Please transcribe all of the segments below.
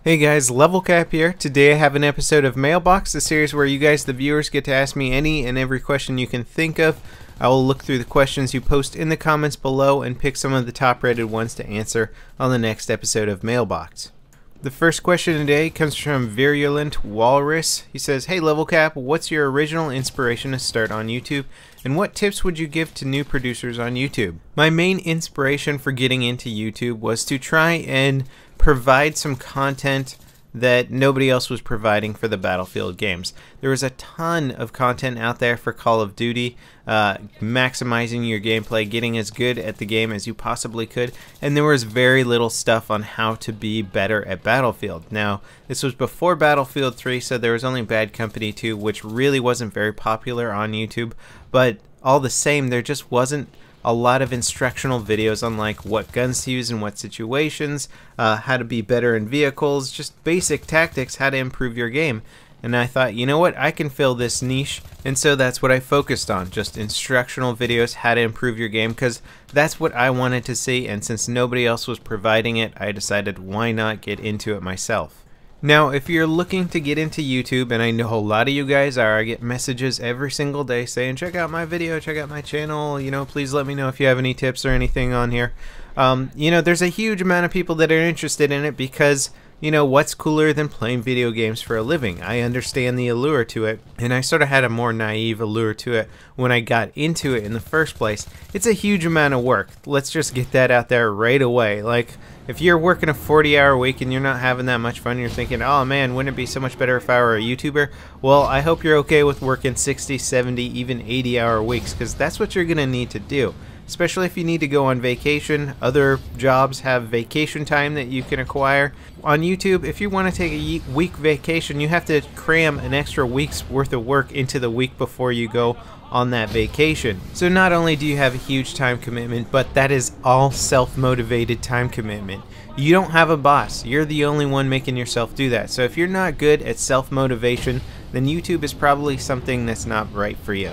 Hey guys, LevelCap here. Today I have an episode of Mailbox, a series where you guys, the viewers, get to ask me any and every question you can think of. I will look through the questions you post in the comments below and pick some of the top rated ones to answer on the next episode of Mailbox. The first question today comes from Virulent Walrus. He says, "Hey LevelCap, what's your original inspiration to start on YouTube? And what tips would you give to new producers on YouTube?" My main inspiration for getting into YouTube was to try and provide some content that nobody else was providing for the Battlefield games. There was a ton of content out there for Call of Duty, maximizing your gameplay, getting as good at the game as you possibly could, and there was very little stuff on how to be better at Battlefield. Now, this was before Battlefield 3, so there was only Bad Company 2, which really wasn't very popular on YouTube, but all the same, there just wasn't a lot of instructional videos on like what guns to use in what situations, how to be better in vehicles, just basic tactics, how to improve your game. And I thought, you know what, I can fill this niche, and so that's what I focused on, just instructional videos, how to improve your game, because that's what I wanted to see, and since nobody else was providing it, I decided why not get into it myself. Now, if you're looking to get into YouTube, and I know a lot of you guys are, I get messages every single day saying, check out my video, check out my channel, you know, please let me know if you have any tips or anything on here. You know, there's a huge amount of people that are interested in it because, you know, what's cooler than playing video games for a living? I understand the allure to it, and I sort of had a more naive allure to it when I got into it in the first place. It's a huge amount of work. Let's just get that out there right away. Like, if you're working a 40-hour week and you're not having that much fun, you're thinking, oh man, wouldn't it be so much better if I were a YouTuber? Well, I hope you're okay with working 60, 70, even 80-hour weeks, because that's what you're going to need to do. Especially if you need to go on vacation. Other jobs have vacation time that you can acquire. On YouTube, if you want to take a week vacation, you have to cram an extra week's worth of work into the week before you go on that vacation. So not only do you have a huge time commitment, but that is all self-motivated time commitment. You don't have a boss. You're the only one making yourself do that. So if you're not good at self-motivation, then YouTube is probably something that's not right for you.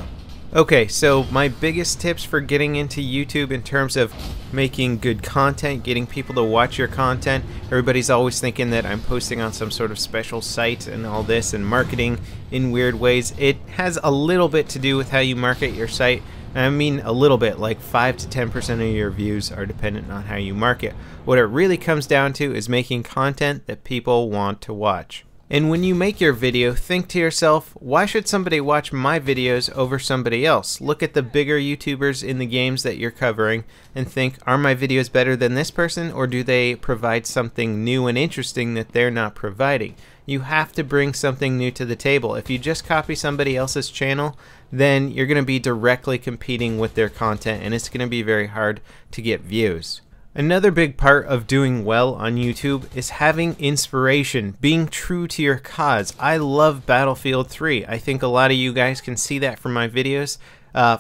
Okay, so my biggest tips for getting into YouTube in terms of making good content, getting people to watch your content. Everybody's always thinking that I'm posting on some sort of special site and all this and marketing in weird ways. It has a little bit to do with how you market your site. And I mean a little bit, like 5 to 10% of your views are dependent on how you market. What it really comes down to is making content that people want to watch. And when you make your video, think to yourself, why should somebody watch my videos over somebody else? Look at the bigger YouTubers in the games that you're covering and think, are my videos better than this person, or do they provide something new and interesting that they're not providing? You have to bring something new to the table. If you just copy somebody else's channel, then you're going to be directly competing with their content, and it's going to be very hard to get views. Another big part of doing well on YouTube is having inspiration, being true to your cause. I love Battlefield 3. I think a lot of you guys can see that from my videos,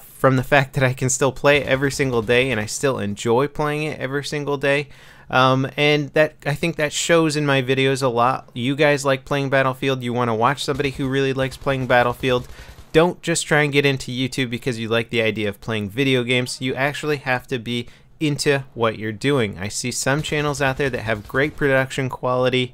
from the fact that I can still play it every single day and I still enjoy playing it every single day. And that, I think that shows in my videos a lot. You guys like playing Battlefield. You want to watch somebody who really likes playing Battlefield. Don't just try and get into YouTube because you like the idea of playing video games. You actually have to be into what you're doing. I see some channels out there that have great production quality,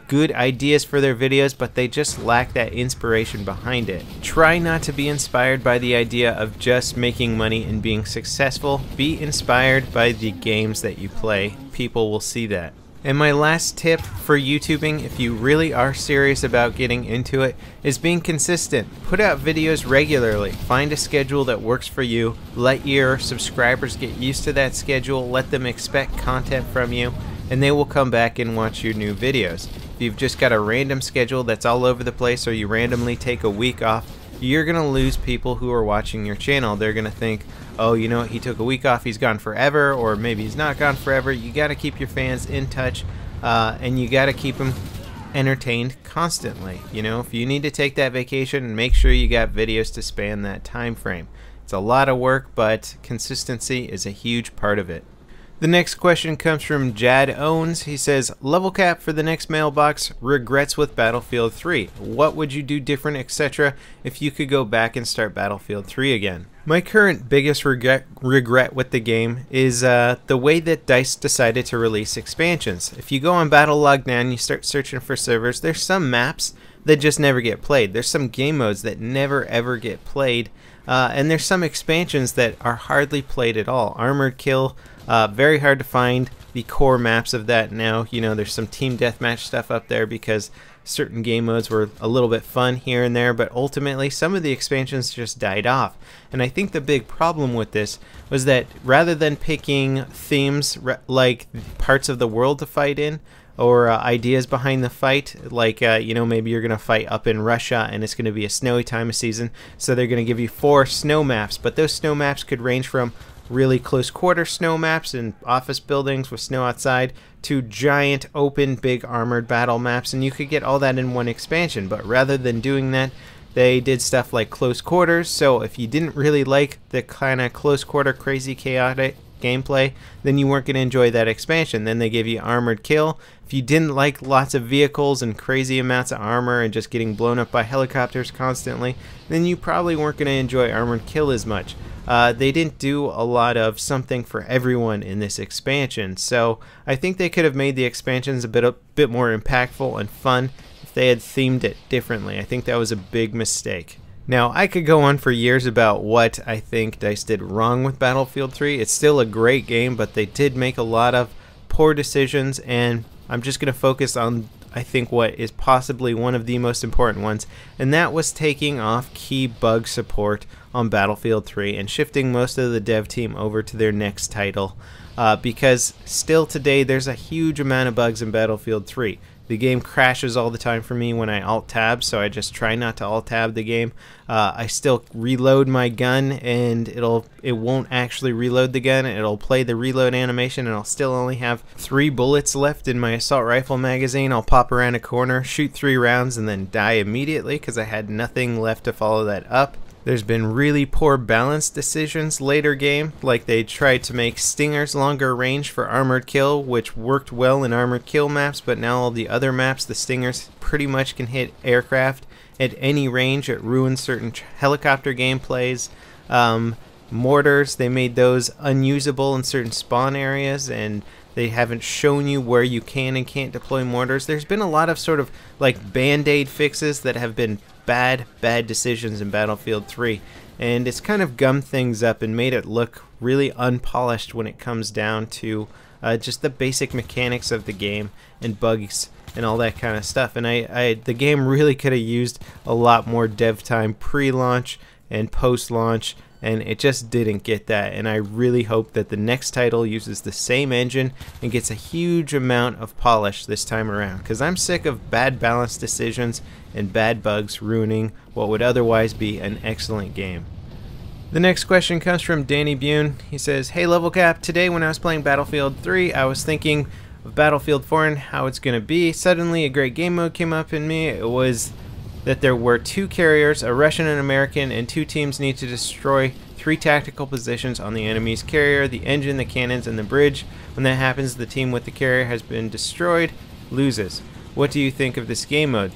good ideas for their videos, but they just lack that inspiration behind it. Try not to be inspired by the idea of just making money and being successful. Be inspired by the games that you play. People will see that. And my last tip for YouTubing, if you really are serious about getting into it, is being consistent. Put out videos regularly. Find a schedule that works for you. Let your subscribers get used to that schedule. Let them expect content from you, and they will come back and watch your new videos. If you've just got a random schedule that's all over the place, or you randomly take a week off, you're going to lose people who are watching your channel. They're going to think, oh, you know what, he took a week off, he's gone forever, or maybe he's not gone forever. You got to keep your fans in touch, and you got to keep them entertained constantly. You know, if you need to take that vacation, make sure you got videos to span that time frame. It's a lot of work, but consistency is a huge part of it. The next question comes from Jad Owens. He says, LevelCap, for the next mailbox, regrets with Battlefield 3. What would you do different, etc. if you could go back and start Battlefield 3 again? My current biggest regret with the game is the way that DICE decided to release expansions. If you go on Battlelog now and you start searching for servers, there's some maps that just never get played. There's some game modes that never ever get played. And there's some expansions that are hardly played at all. Armored Kill, very hard to find the core maps of that now. You know, there's some team deathmatch stuff up there because certain game modes were a little bit fun here and there, but ultimately some of the expansions just died off. And I think the big problem with this was that rather than picking themes like parts of the world to fight in, or ideas behind the fight, like you know, maybe you're gonna fight up in Russia and it's gonna be a snowy time of season, so they're gonna give you 4 snow maps, but those snow maps could range from really close quarter snow maps in office buildings with snow outside to giant open big armored battle maps, and you could get all that in one expansion. But rather than doing that, they did stuff like close quarters, so if you didn't really like the kind of close quarter crazy chaotic gameplay, then you weren't going to enjoy that expansion. Then they gave you Armored Kill. If you didn't like lots of vehicles and crazy amounts of armor and just getting blown up by helicopters constantly, then you probably weren't going to enjoy Armored Kill as much. They didn't do a lot of something for everyone in this expansion, so I think they could have made the expansions a bit more impactful and fun if they had themed it differently. I think that was a big mistake. Now, I could go on for years about what I think DICE did wrong with Battlefield 3. It's still a great game, but they did make a lot of poor decisions, and I'm just going to focus on, I think, what is possibly one of the most important ones, and that was taking off key bug support on Battlefield 3 and shifting most of the dev team over to their next title, because still today there's a huge amount of bugs in Battlefield 3. The game crashes all the time for me when I alt-tab, so I just try not to alt-tab the game. I still reload my gun, and it won't actually reload the gun. It'll play the reload animation, and I'll still only have 3 bullets left in my assault rifle magazine. I'll pop around a corner, shoot 3 rounds, and then die immediately because I had nothing left to follow that up. There's been really poor balance decisions later game, like they tried to make Stingers longer range for Armored Kill, which worked well in Armored Kill maps, but now all the other maps, the Stingers pretty much can hit aircraft at any range. It ruins certain helicopter gameplays. Mortars, they made those unusable in certain spawn areas, and they haven't shown you where you can and can't deploy mortars. There's been a lot of sort of like band-aid fixes that have been bad decisions in Battlefield 3, and it's kind of gummed things up and made it look really unpolished when it comes down to just the basic mechanics of the game and bugs and all that kind of stuff. And the game really could have used a lot more dev time pre-launch and post-launch, and it just didn't get that. And I really hope that the next title uses the same engine and gets a huge amount of polish this time around, because I'm sick of bad balance decisions and bad bugs ruining what would otherwise be an excellent game. The next question comes from Danny Bune. He says, "Hey LevelCap, today when I was playing Battlefield 3, I was thinking of Battlefield 4 and how it's going to be. Suddenly a great game mode came up in me. It was that there were 2 carriers, a Russian and American, and 2 teams need to destroy 3 tactical positions on the enemy's carrier, the engine, the cannons, and the bridge. When that happens, the team with the carrier has been destroyed, loses. What do you think of this game mode?"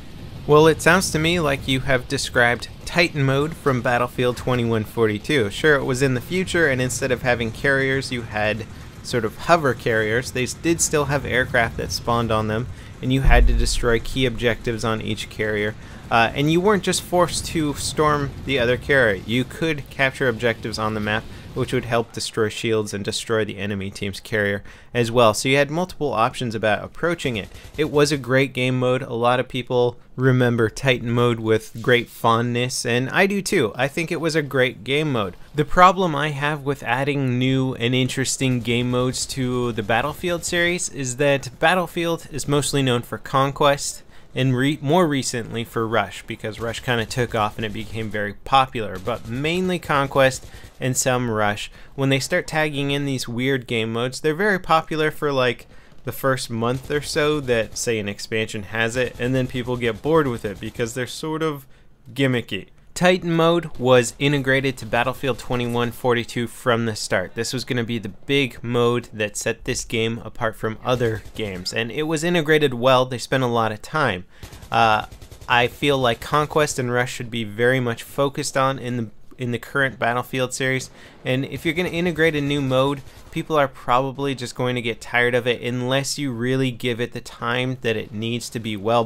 Well, it sounds to me like you have described Titan mode from Battlefield 2142. Sure, it was in the future, and instead of having carriers, you had sort of hover carriers. They did still have aircraft that spawned on them, and you had to destroy key objectives on each carrier. And you weren't just forced to storm the other carrier. You could capture objectives on the map, which would help destroy shields and destroy the enemy team's carrier as well. So you had multiple options about approaching it. It was a great game mode. A lot of people remember Titan mode with great fondness, and I do too. I think it was a great game mode. The problem I have with adding new and interesting game modes to the Battlefield series is that Battlefield is mostly known for Conquest, and more recently for Rush, because Rush kind of took off and it became very popular, but mainly Conquest and some Rush. When they start tagging in these weird game modes, they're very popular for like the first month or so that, say, an expansion has it, and then people get bored with it because they're sort of gimmicky. Titan mode was integrated to Battlefield 2142 from the start. This was going to be the big mode that set this game apart from other games, and it was integrated well. They spent a lot of time. I feel like Conquest and Rush should be very much focused on in in the current Battlefield series. And if you're going to integrate a new mode, people are probably just going to get tired of it unless you really give it the time that it needs to be well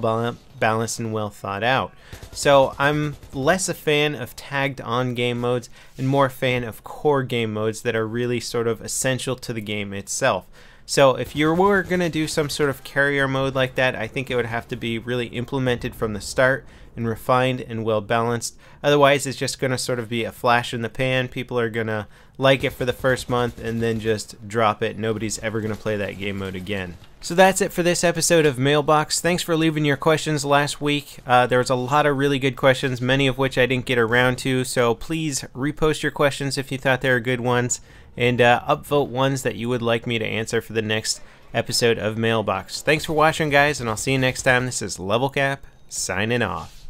balanced and well thought out. So I'm less a fan of tagged on game modes and more a fan of core game modes that are really sort of essential to the game itself. So if you were going to do some sort of carrier mode like that, I think it would have to be really implemented from the start and refined and well balanced. Otherwise, it's just going to sort of be a flash in the pan. People are going to like it for the first month and then just drop it. Nobody's ever going to play that game mode again. So that's it for this episode of Mailbox. Thanks for leaving your questions last week. There was a lot of really good questions, many of which I didn't get around to. So please repost your questions if you thought they were good ones, and upvote ones that you would like me to answer for the next episode of Mailbox. Thanks for watching, guys, and I'll see you next time. This is LevelCap signing off.